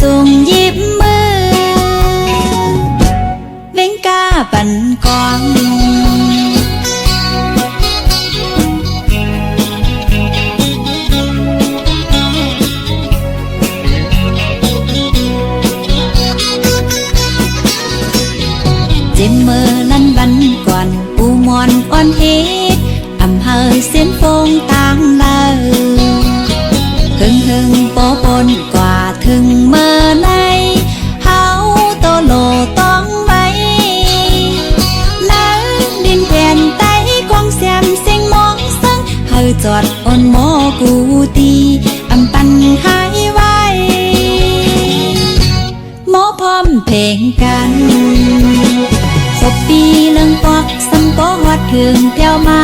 จงยิบมือเว้งกาปันกองเจ็บมือนั้นบันก่อนปูมอนอ่อนเฮ็ดอำเภอเสียนฟงต่างเลาหึงโปปนกว่าถึงเมื่อไหนเฮาโตโลต้องไว้แล้วดินแผ่นไต้กวางแซมเสียงมองซึ่งเฮาจอดอ่อนโมกูตีอำปันหายไว้โมพร้อมเพลงกันครบปีเรื่องปอกสำโปฮอดถึงเที่ยวมา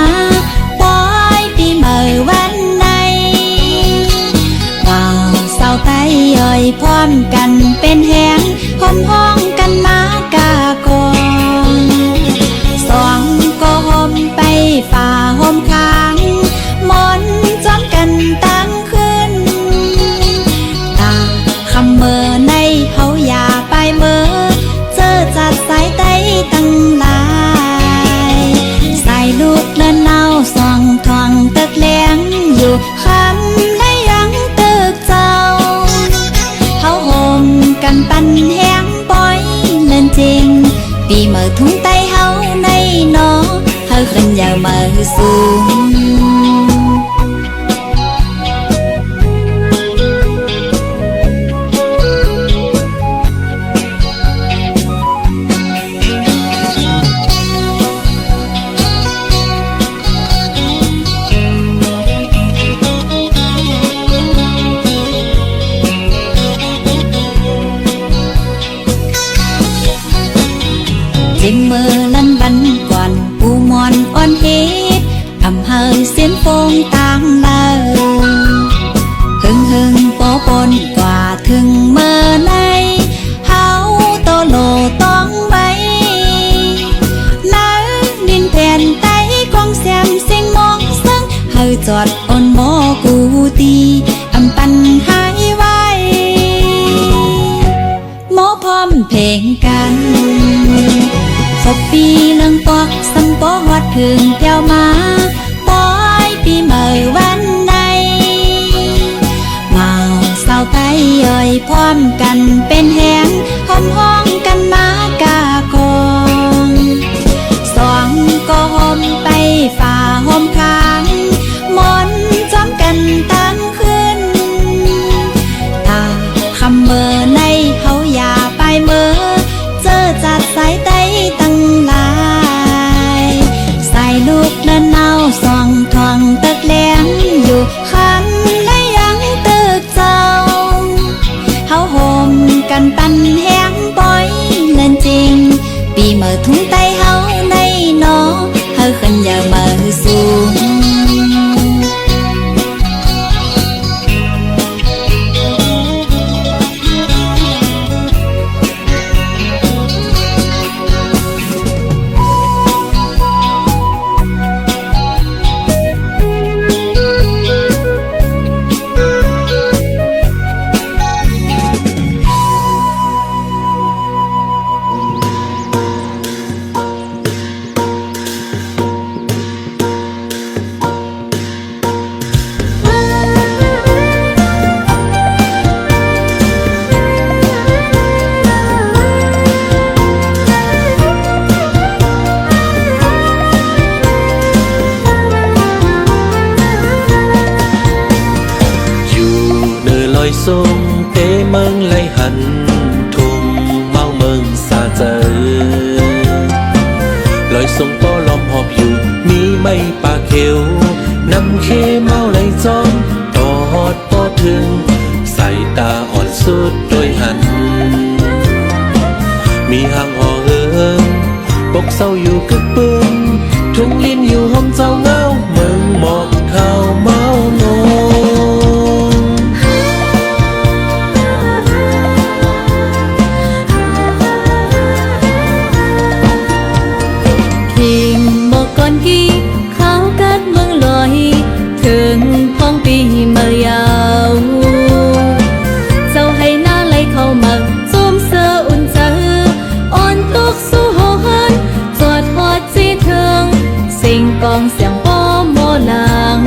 ปอยปีเมื่อวันไต้ย่อยพร้อมกันเป็นแหงห้องห้องกันมากากองสองก็ห่มไปฝ่าห่มค้างมอนจอมกันตั้งขึ้นตาคำเมื่อในเฮาอย่าไปเมื่อเจอจัดสายไต้ตั้งหลายใส่ลูกเดินเนาสองทองตึกแหลงอยู่คำได้ยังตึกเจ้ากันปันแห้งปอยเล่นจริงปีเมื่อทุ่งไต้เฮาในนอเฮาขึ้นยาวมาสูงเจ็บมือลันบันก่อนปูมอนอ่อนเฮ็ดอำเภอเสียนฟงต่างเลาหึงโปปนกว่าถึงเมื่อไหนเฮาโตโลต้องไว้แล้วดินแผ่นไต้กวางแซมเสียงมองซึ่งเฮาจอดอ่อนโมกูตีอำปันหายไว้โมพร้อมเพลงกันครบปีเรื่องปอกสำโปฮอดถึงเที่ยวมาปอยปีเมื่อวันใดเมาเศร้าไต้ย่อยพร้อมกันเป็นแหงห้องห้องกันมากากองสองก็ห่มไปฝ่าห่มค้างมอนจอมกันตั้งขึ้นตาคำเมื่อในเฮาอย่าไปเมื่อเจอจัดสายไต้ตั้งหลายใส่ลูกเดินเนาสองทองตึกแหลงอยู่คำได้ยังตึกเจ้าเฮาห่มกันปันแห้งปอยเล่นจริงปีเมื่อทุ่งไต้เฮาในนอเฮาขึ้นยาวมาสูง ส่งเตเมืองไหลหันทุ่มเมาเมืองสาเจอลอยส่งต่อล้อมหอบอยู่มีไม่ปาเขียวนำเคเมาไหลจอมตอดปอถึงใส่ตาอ่อนสุดโดยหันมีห่างห่อเอิงปกเศร้าอยู่กึกปืนทุ่งลิ้นอยู่ห้องเจ้าเงาเมืองหมอกขาวเมางงทิ้งบอกก่อนกี่เขากัดเมืองลอยถึงพ้องปีเมื่อยาวเจ้าให้หน้าไหลเข้ามาซุ่มเสืออุ่นเจออ่อนตกสู่หอนจอดหอดจีถึงสิ่งกองเสียงป้อโมหลัง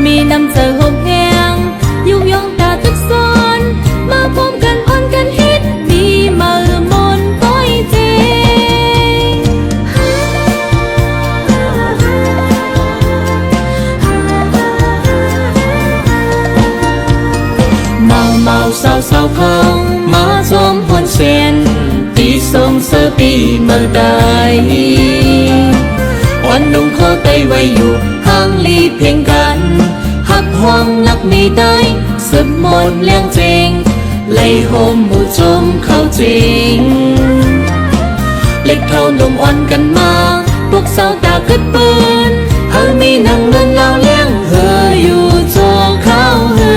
มีน้ำเจอหบแหงยุกยองตาตึกซ้อนมาพร้อมกันอ่อนกันฮิตมีมือมนก้อยเจเมาเศร้าเศร้าคงมาจมพนเสียนตีทรงเสือปีเมื่อใดวันนุ่งเขาไตไว้อยู่ห่างลีเพียงกันหักห้องนักมีได้สืบมนเลี้ยงจริงไล่โฮมหมู่จมเข้าจริงเล็กเท่าหนุ่มอ่อนกันมาพวกสาวตากึดปืนเฮามีนั่งเงินเล่าเลี้ยงเฮออยู่จอเข้าเฮอ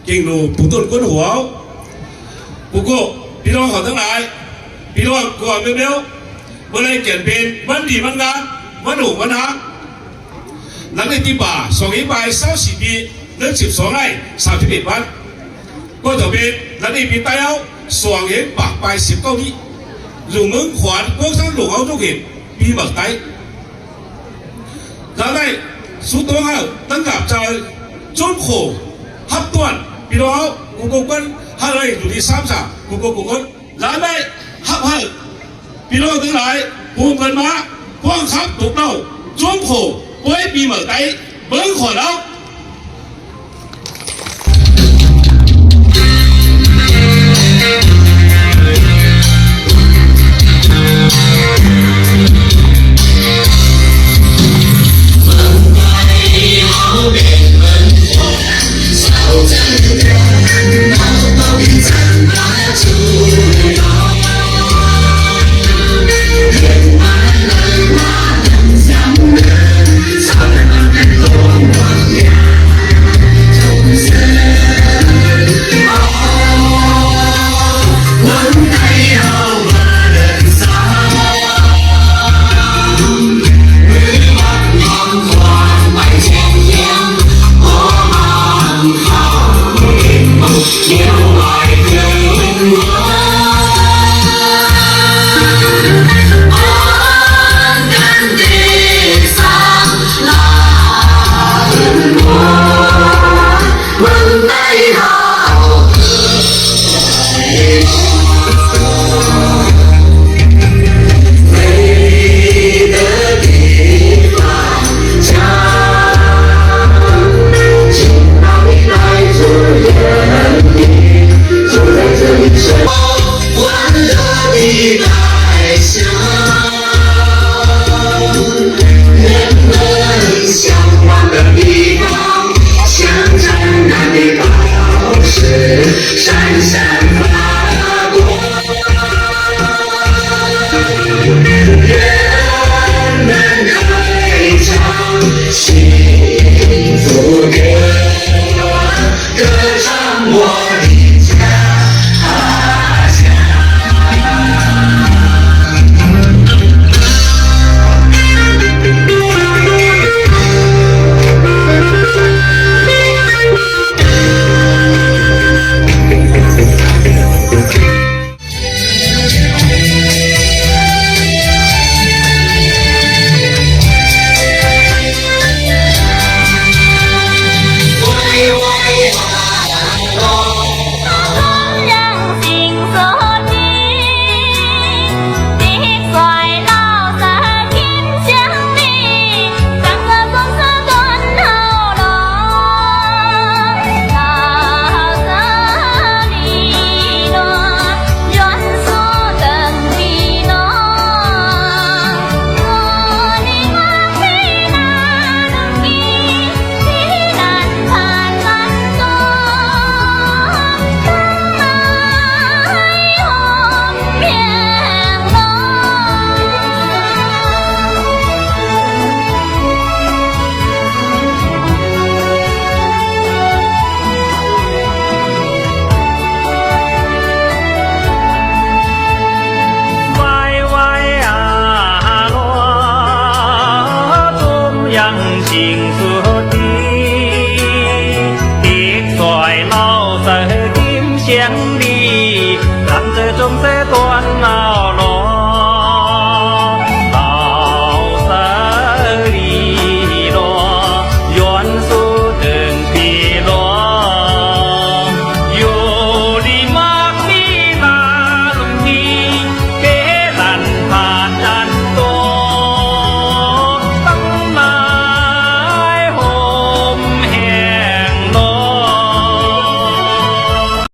เก่งหนูผู้ต้นก้นหัวผู้โก้พี่น้องเขาทั้งหลายพี่น้องก่อนเร็วๆเมื่อไรเกิดเป็นวันดีวันงานวันหนุ่มวันฮักหลังในที่บ่า224 ปีเดือน12 ไร่ 31 วันก็จะเป็นหลังในปีใต้เอา2 เห็นปากไป19 วิหลวงเมืองขวานพวกทั้งหลวงเอาทุกเห็นปีหมักไต้หลังในสุดตัวเขาตั้งกับใจจนโขฮับต้วนพี่น้องกูโกกันฮัอะไรอยู่ที่3 กูโกกันหลังในฮับให้พี่น้องทั้งหลายภูมิกันมาพวกขับถูกเล่าจนโขไว้ปีหมักไต้เบิ้งขอแล้ว ยังจริงสุ